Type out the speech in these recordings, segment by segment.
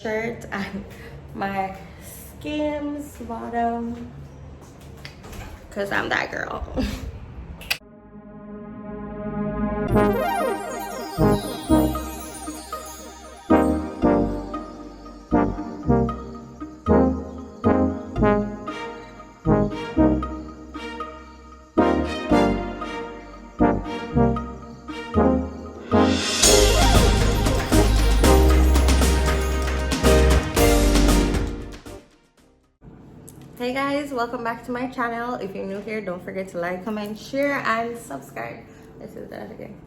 shirt and my Skims bottom because I'm that girl. Hey guys, welcome back to my channel. If you're new here, don't forget to like, comment, share, and subscribe. This is that again.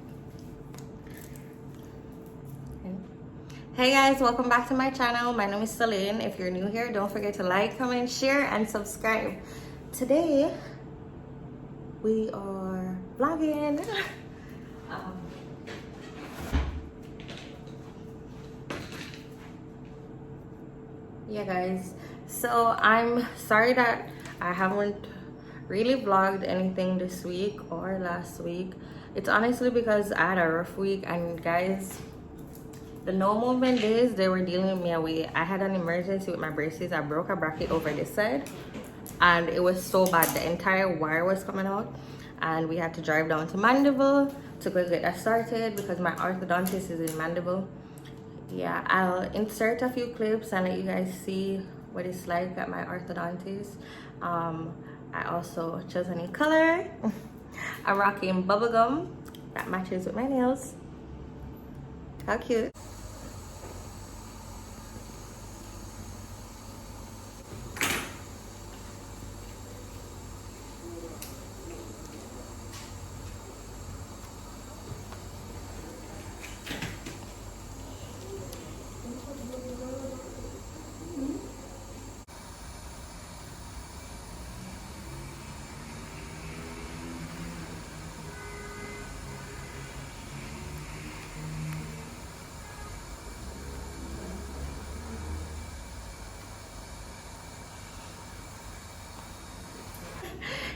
Hey guys, welcome back to my channel. My name is Celine. If you're new here, don't forget to like, comment, share, and subscribe. Today we are vlogging. Yeah guys, so I'm sorry that I haven't really vlogged anything this week or last week. It's honestly because I had a rough week, and guys, the no movement days, they were dealing me away. I had an emergency with my braces. I broke a bracket over this side and it was so bad. The entire wire was coming out and we had to drive down to Mandeville to go get that started because my orthodontist is in Mandeville. Yeah, I'll insert a few clips and let you guys see what it's like at my orthodontist. I also chose a new color. I'm rocking bubblegum that matches with my nails. How cute.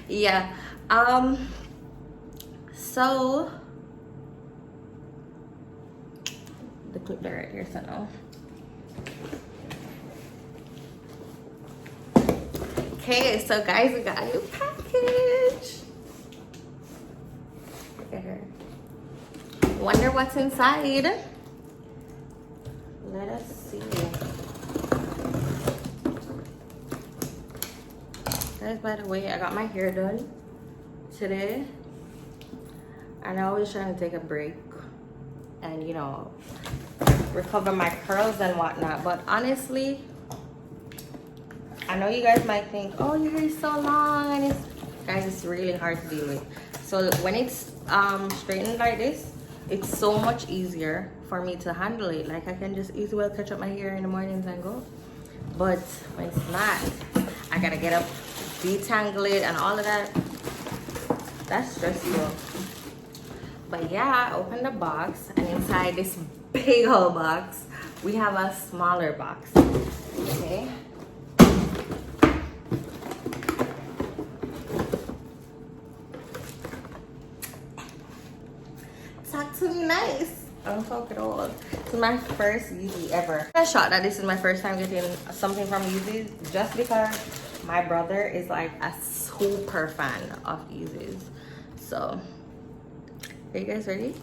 Yeah, so the clip there right here, so no. Okay, so guys, we got a new package. Look at her. Wonder what's inside. Let us see. Guys, by the way, I got my hair done today, and I was trying to take a break and, you know, recover my curls and whatnot. But honestly, I know you guys might think, oh, your hair is so long, and guys, it's really hard to deal with. So when it's straightened like this, it's so much easier for me to handle it. Like, I can just easily catch up my hair in the mornings and go. But when it's not, I gotta get up, detangle it, and all of that. That's stressful. But yeah, I opened the box, and inside this big old box, we have a smaller box. Okay. Talk to me nice. I don't talk at all. This is my first Yeezy ever. I'm shocked that this is my first time getting something from Yeezy, just because my brother is like a super fan of Yeezys. So, are you guys ready?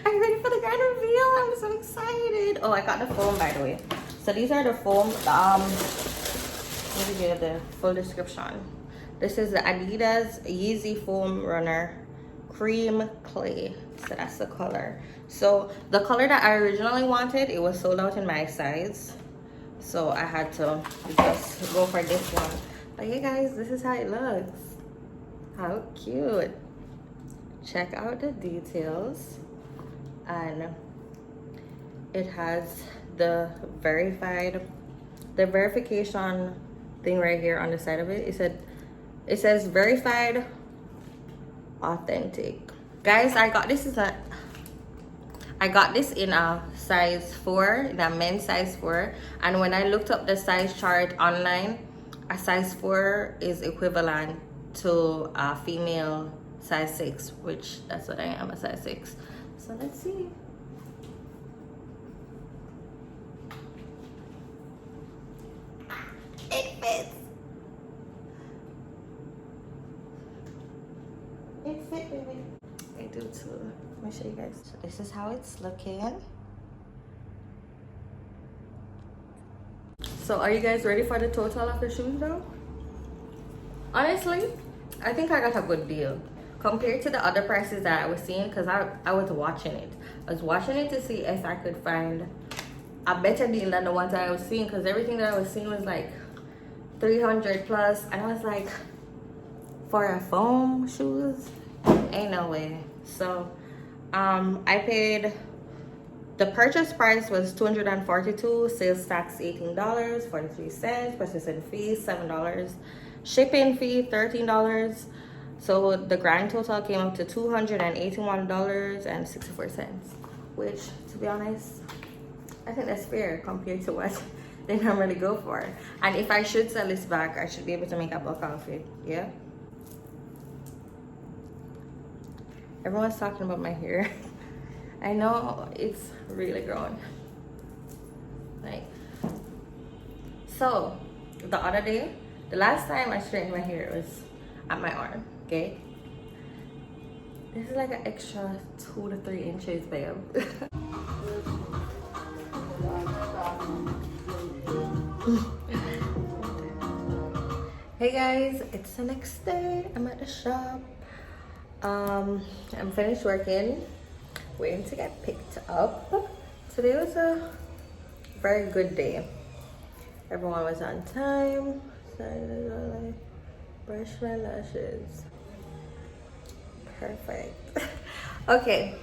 Are you ready for the grand reveal? I'm so excited. Oh, I got the foam, by the way. So these are the foam. Let me give you the full description. This is the Adidas Yeezy Foam Runner Cream Clay. So that's the color. So the color that I originally wanted, it was sold out in my size. So I had to just go for this one. But yeah guys, this is how it looks. How cute. Check out the details. And it has the verification thing right here on the side of it. It says verified authentic. Guys, I got this in a size 4, the men's size 4, and when I looked up the size chart online, a size 4 is equivalent to a female size 6, which that's what I am, a size 6. So let's see. show you guys. So this is how it's looking. So are you guys ready for the total of the shoes though? Honestly, I think I got a good deal compared to the other prices that I was seeing, because I was watching it. I was watching it to see if I could find a better deal than the ones that I was seeing, because everything that I was seeing was like 300 plus, and I was like, for a foam shoes, ain't no way. So I paid, the purchase price was $242, sales tax $18.43, processing fee $7, shipping fee $13. So the grand total came up to $281.64, which, to be honest, I think that's fair compared to what they normally go for. And if I should sell this back, I should be able to make a buck off it. Yeah. Everyone's talking about my hair. I know it's really grown. Like, so the other day, the last time I straightened my hair was at my arm. Okay. This is like an extra 2 to 3 inches, babe. Hey guys, it's the next day. I'm at the shop. I'm finished working, waiting to get picked up. Today was a very good day. Everyone was on time. Sorry, brush my lashes. Perfect. Okay.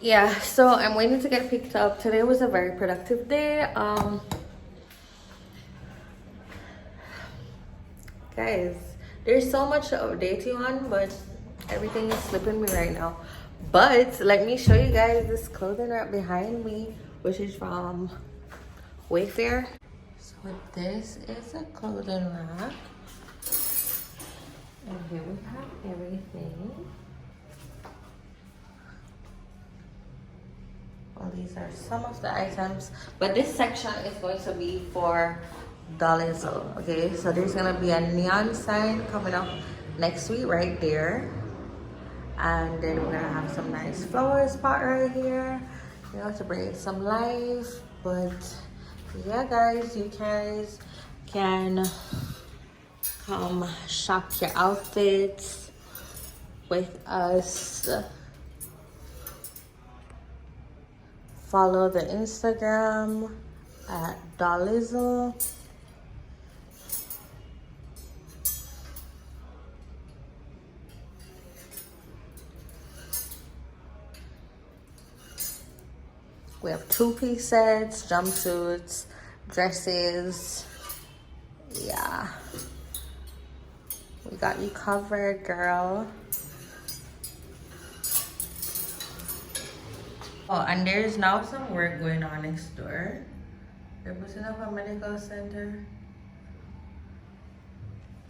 Yeah, so I'm waiting to get picked up. Today was a very productive day. Guys, there's so much to update you on, but everything is slipping me right now. But let me show you guys this clothing right behind me, which is from Wayfair. So this is a clothing rack, and here we have everything. Well, these are some of the items, but this section is going to be for Dollizel. Okay, so there's gonna be a neon sign coming up next week right there, and then we're gonna have some nice flower spot right here, you know, to bring it some life. But yeah, guys, you guys can come shop your outfits with us. Follow the Instagram at Dollizel. We have 2-piece sets, jumpsuits, dresses. Yeah. We got you covered, girl. Oh, and there's now some work going on next door. They're putting up a medical center.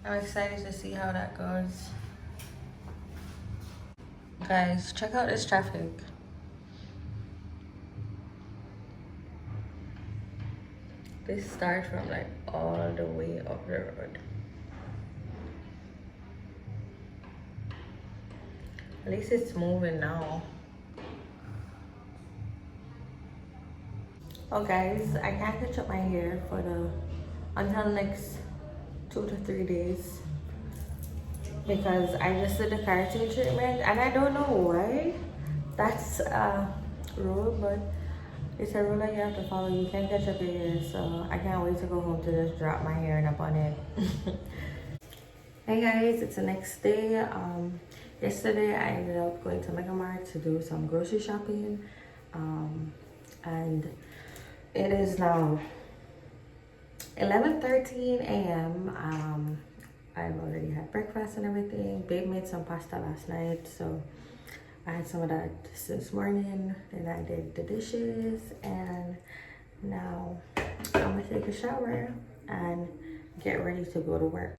I'm excited to see how that goes. Guys, check out this traffic. This starts from like all the way up the road. At least it's moving now. Oh guys, I can't catch up my hair for until next 2 to 3 days, because I just did the keratin treatment, and I don't know why that's a rule, but it's a rule that you have to follow. You can't catch up your hair, so I can't wait to go home to just drop my hair and up on it. Hey guys, it's the next day. Yesterday I ended up going to Mega Mart to do some grocery shopping, and it is now 11:13 a.m. I've already had breakfast and everything. Babe made some pasta last night, so I had some of that this morning. Then I did the dishes, and now I'm gonna take a shower and get ready to go to work.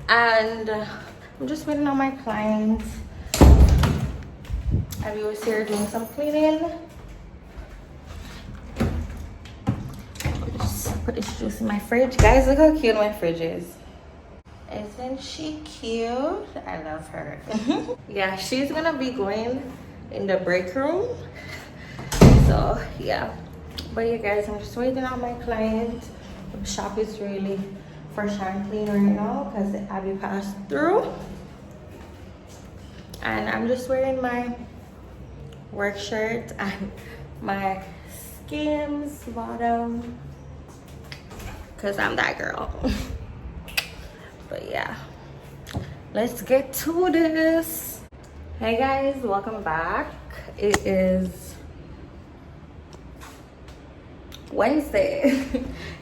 And I'm just waiting on my clients. Abby was here doing some cleaning. Just put this juice in my fridge. Guys, look how cute my fridge is. Isn't she cute? I love her. Yeah, she's gonna be going in the break room. So yeah. But yeah guys, I'm just waiting on my client. The shop is really fresh and clean right now because Abby passed through. And I'm just wearing my work shirt and my Skims bottom because I'm that girl. But yeah, let's get to this. Hey guys, welcome back. It is Wednesday.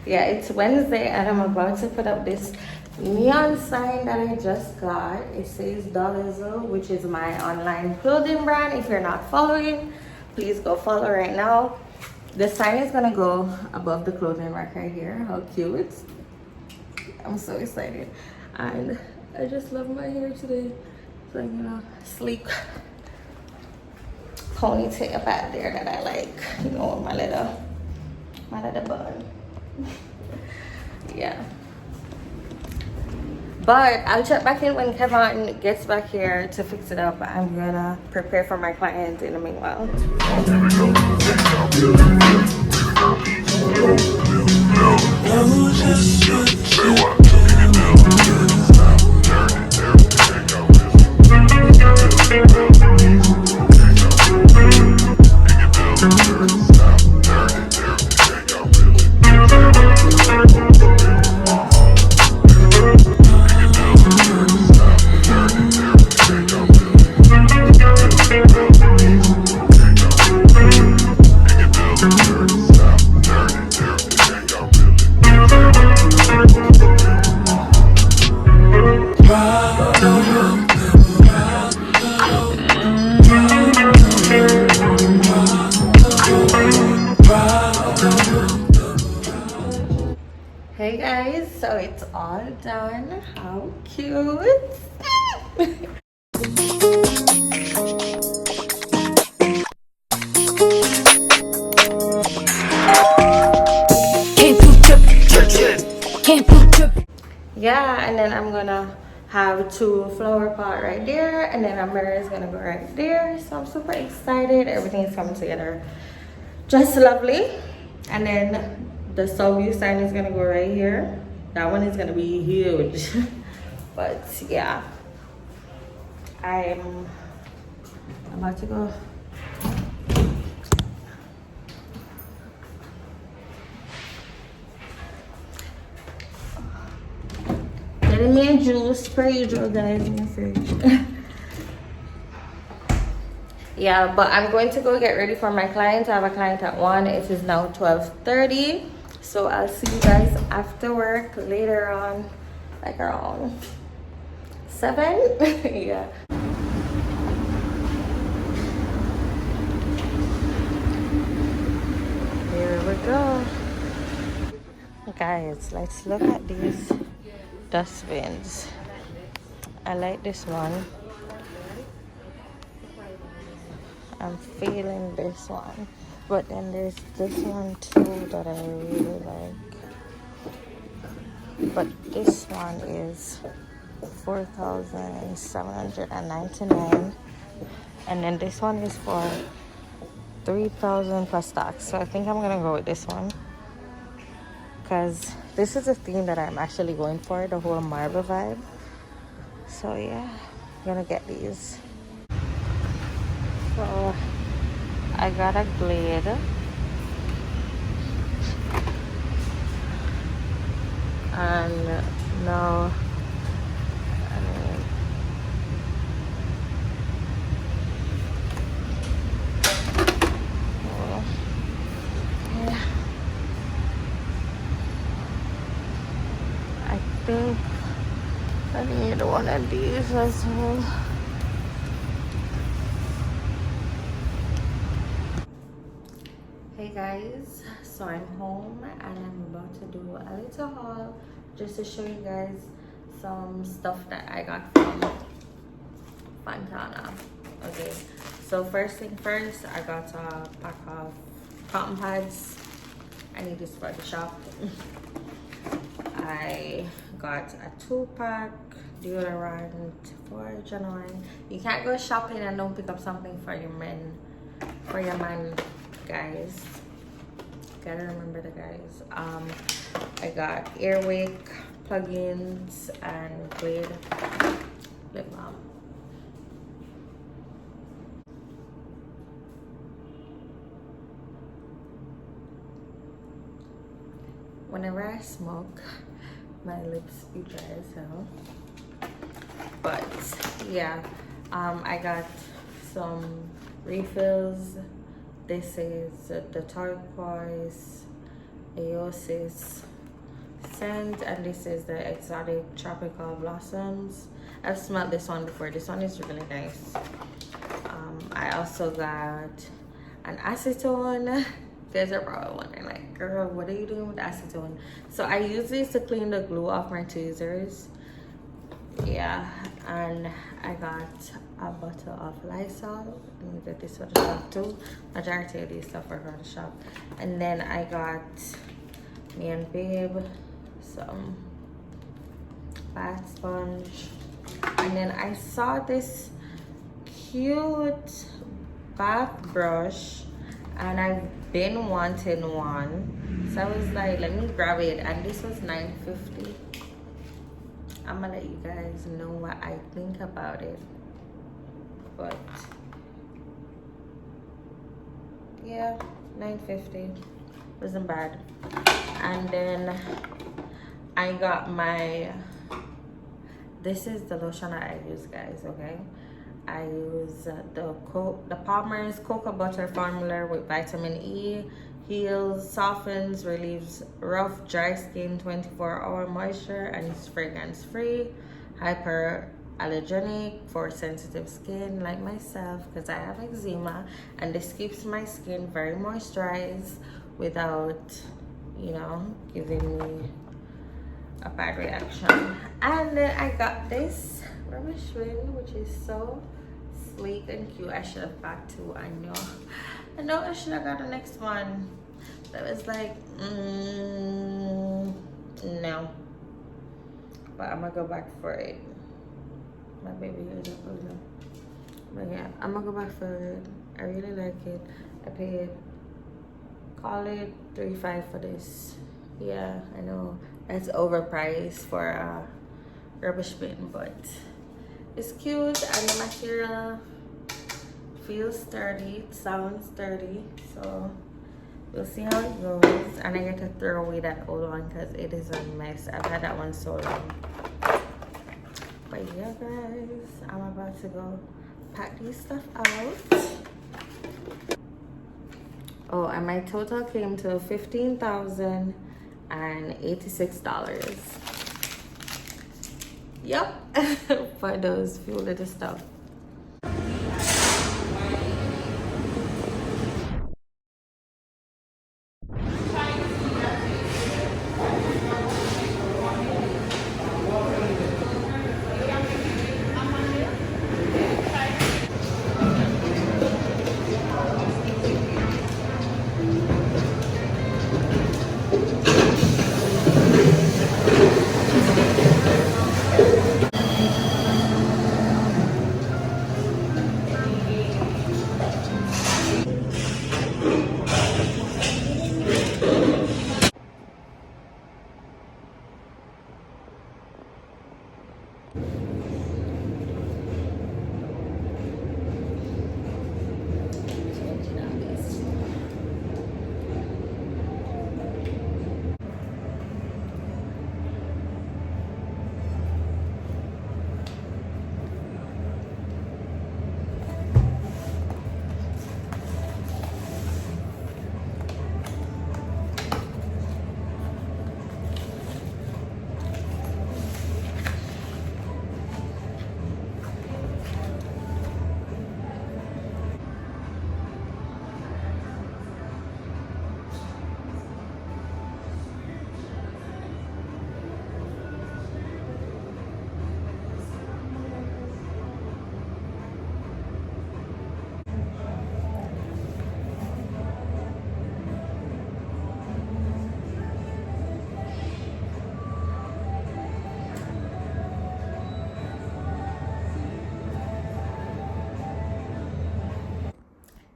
Yeah, it's Wednesday and I'm about to put up this neon sign that I just got. It says Dollarzo, which is my online clothing brand. If you're not following, please go follow right now. The sign is gonna go above the clothing rack right here. How cute. I'm so excited. And I just love my hair today. It's like, you know, sleek ponytail back there that I like, you know, my little bun. Yeah. But I'll check back in when Kevin gets back here to fix it up. I'm gonna prepare for my client in the meanwhle. Hey guys, so it's all done. How cute. Yeah, and then I'm gonna have 2 flower pot right there, and then our mirror is gonna go right there. So I'm super excited. Everything is coming together just lovely. And then the sub view sign is gonna go right here. That one is gonna be huge. But yeah, I'm about to go. Getting me a juice per usual, guys, in the fridge. Yeah, but I'm going to go get ready for my client. I have a client at 1. It is now 12:30. So I'll see you guys after work later on, like around 7. Yeah. Here we go. Guys, let's look at these dustbins. I like this one. I'm feeling this one, but then there's this one too that I really like, but this one is 4,799, and then this one is for 3,000 plus tax. So I think I'm gonna go with this one because this is a theme that I'm actually going for, the whole marble vibe. So yeah, I'm gonna get these. So I got a glade, and now I think I need one of these as well. Hey guys, so I'm home and I'm about to do a little haul just to show you guys some stuff that I got from Fontana. Okay, so first thing first, I got a pack of cotton pads. I need this for the shop. I got a 2-pack deodorant for genuine. You can't go shopping and don't pick up something for your man, guys. Gotta remember the guys. I got Airwick plugins and Glade lip balm. Whenever I smoke, my lips be dry as hell. But yeah, I got some refills. This is the turquoise Aosis scent, and this is the exotic tropical blossoms. I've smelled this one before. This one is really nice. I also got an acetone. Guys are probably wondering, like, girl, what are you doing with acetone? So I use this to clean the glue off my tweezers. Yeah, and I got a bottle of Lysol. Let me get this for the shop too. Majority of these stuff are for the shop. And then I got me and babe some bath sponge. And then I saw this cute bath brush, and I've been wanting one, so I was like, let me grab it, and this was $9.50. I'm gonna let you guys know what I think about it, but yeah, $9.50 wasn't bad. And then I got my, this is the lotion that I use, guys. Okay, I use the Palmer's Cocoa Butter Formula with vitamin E. Heals, softens, relieves rough, dry skin, 24-hour moisture, and it's fragrance free. Hyperallergenic for sensitive skin like myself, because I have eczema, and this keeps my skin very moisturized without, you know, giving me a bad reaction. And then I got this rubbish bin, which is so sleek and cute. I should have got two. I know I should have got the next one. That was like, no. But I'm gonna go back for it. My baby is up over. But yeah, I'm gonna go back for it. I really like it. I paid, call it $3.5 for this. Yeah, I know that's overpriced for a rubbish bin, but it's cute, and the material feels sturdy, it sounds sturdy, so we'll see how it goes. And I get to throw away that old one because it is a mess. I've had that one so long. But yeah, guys, I'm about to go pack these stuff out. Oh, and my total came to $15,086. Yep, for those few little stuff.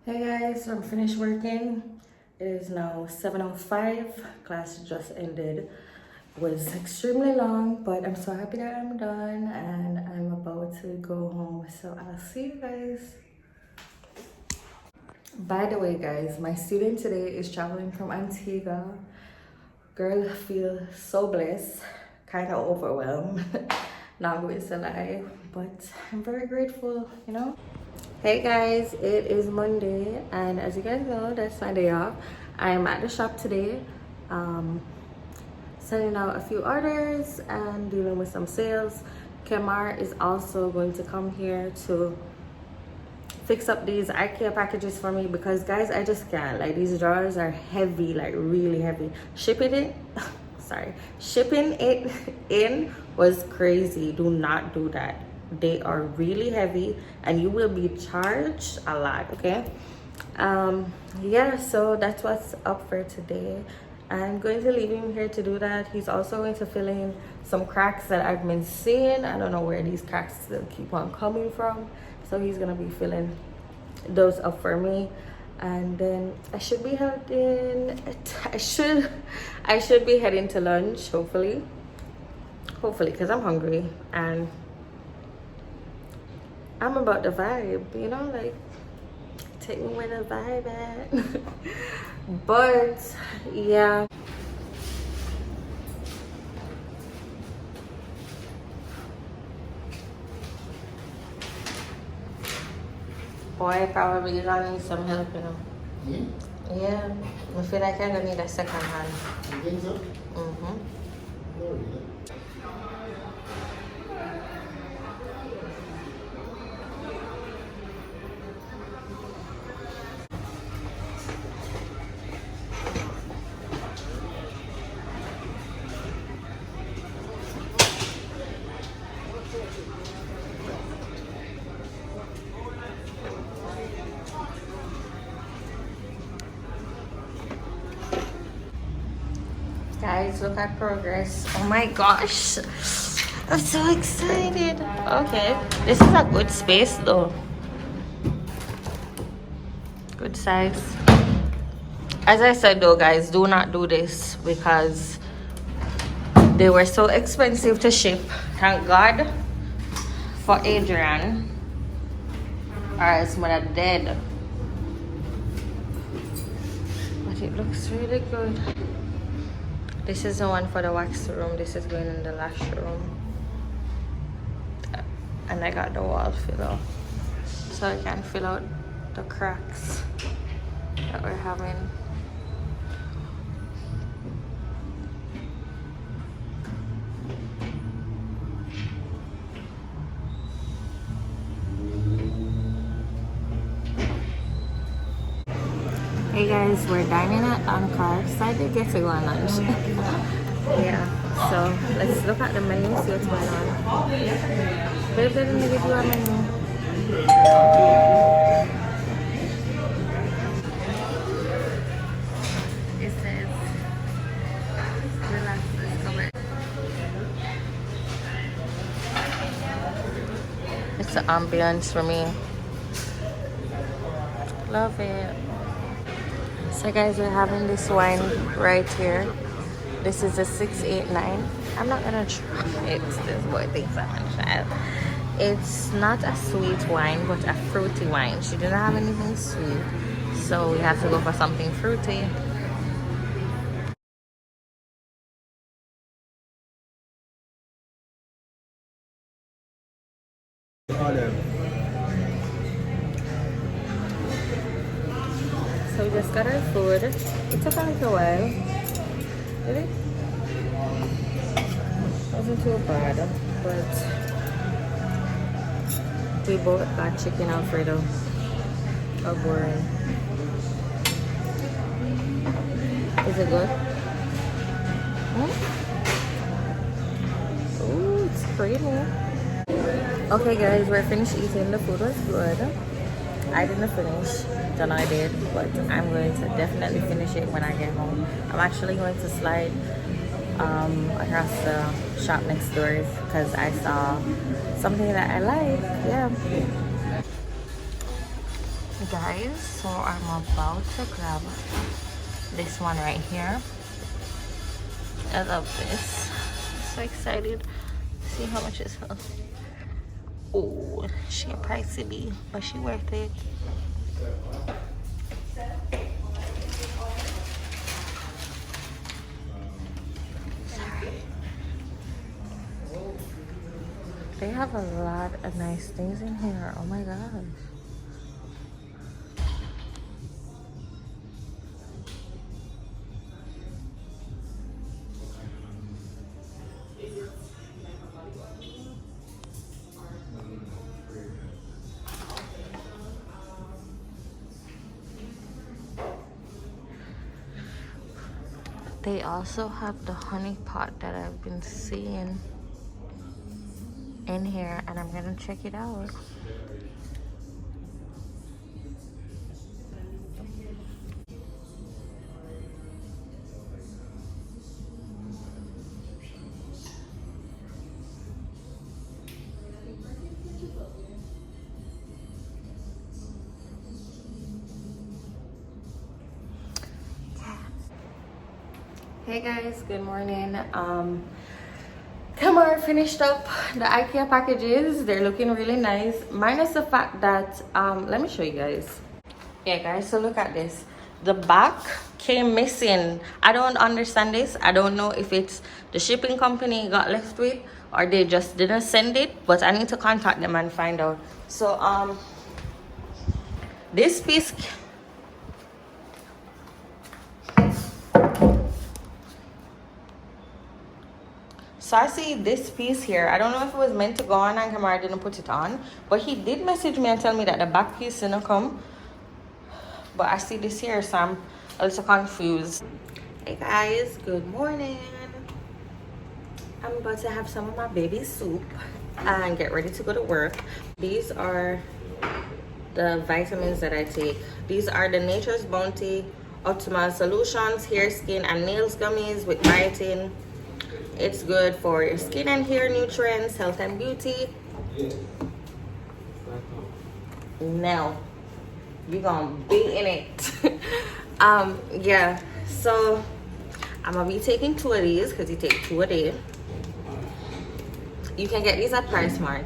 Hey guys, so I'm finished working. It is now 7:05. Class just ended. It was extremely long, but I'm so happy that I'm done and I'm about to go home. So I'll see you guys. By the way, guys, my student today is traveling from Antigua. Girl, I feel so blessed, kind of overwhelmed. Not going to lie, but I'm very grateful, you know. Hey guys, it is Monday, and as you guys know, that's my day off. I am at the shop today, sending out a few orders and dealing with some sales. Kemar is also going to come here to fix up these IKEA packages for me because guys, I just can't. Like, these drawers are heavy, like really heavy. Shipping it shipping it in was crazy. Do not do that. They are really heavy and you will be charged a lot. Okay, yeah, so that's what's up for today. I'm going to leave him here to do that. He's also going to fill in some cracks that I've been seeing. I don't know where these cracks still keep on coming from, so he's gonna be filling those up for me. And then I should be heading I should be heading to lunch, hopefully because I'm hungry and I'm about the vibe, you know, like take me where the vibe at. But yeah, boy, probably gonna need some help, you know. Yeah, I feel like I'm gonna need a second hand. You think so? Mm-hmm. Oh, yeah. Guys, look at progress. Oh my gosh, I'm so excited. Okay, this is a good space though, good size. As I said though, guys, do not do this because they were so expensive to ship. Thank God for Adrian, or else would have dead. But it looks really good. This is the one for the wax room. This is going in the lash room. And I got the wall filler, so I can fill out the cracks that we're having. Hey guys, we're dining at Anchor. Excited to get to go on lunch. Yeah, so let's look at the menu, see what's going on. Babe, they didn't give you a menu. It says, relax, let's come in. It's the ambience for me. Love it. So guys, we're having this wine right here. This is a 689. I'm not gonna try it. This boy thinks I'm gonna try it. It's not a sweet wine, but a fruity wine. She didn't have anything sweet, so we have to go for something fruity. So we just got our food. It took a little while. Did it? Wasn't too bad, but we both got chicken Alfredo. Oh, boring. Is it good? Ooh, it's creamy. Okay guys, we're finished eating. The food was good. I didn't finish, then I did, but I'm going to definitely finish it when I get home. I'm actually going to slide across the shop next door because I saw something that I like. Yeah. guys, so I'm about to grab this one right here. I love this. So excited. See how much it's her. Oh, she a pricey bee, but she worth it. They have a lot of nice things in here. Oh my gosh. They also have the honey pot that I've been seeing in here, and I'm gonna check it out. Hey guys, good morning. Kamar finished up the IKEA packages. They're looking really nice, minus the fact that let me show you guys. Yeah guys, so look at this. The back came missing. I don't understand this. I don't know if it's the shipping company got left with or they just didn't send it, but I need to contact them and find out. So this piece, so I see this piece here. I don't know if it was meant to go on and Kamar didn't put it on, but he did message me and tell me that the back piece didn't come. But I see this here, so I'm a little confused. Hey guys, good morning. I'm about to have some of my baby soup and get ready to go to work. These are the vitamins that I take. These are the Nature's Bounty Optimal Solutions Hair, Skin, and Nails Gummies with biotin. It's good for your skin and hair nutrients, health and beauty. Now, you're gonna be in it. Yeah, so I'm gonna be taking 2 of these because you take 2 a day. You can get these at PriceSmart.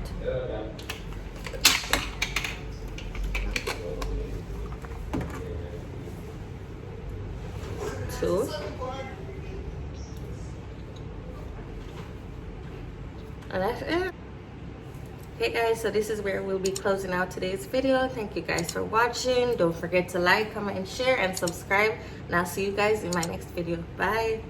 Two. And that's it. Hey guys, so this is where we'll be closing out today's video. Thank you guys for watching. Don't forget to like, comment, and share, and subscribe. And I'll see you guys in my next video. Bye.